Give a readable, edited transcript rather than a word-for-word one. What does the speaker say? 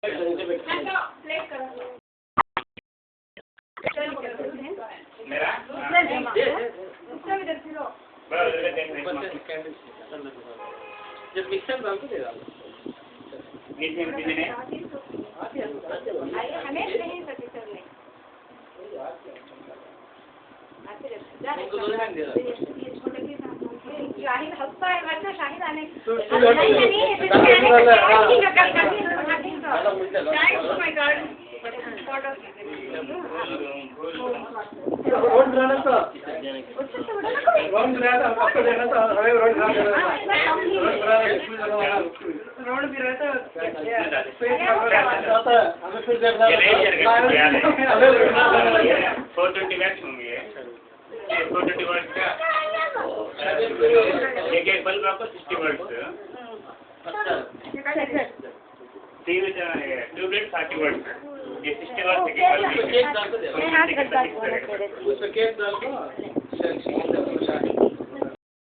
plate करो मेरा जब मिक्सर डाल के दे डालो नीचे में पीने हमें नहीं सकते करने शाहिद हंसता है बच्चा शाहिद आने एक बल्ब आपको 60 वाट्स ट्यूबलाइट 40 वाट्स ये 60 वाट्स केक डाल दो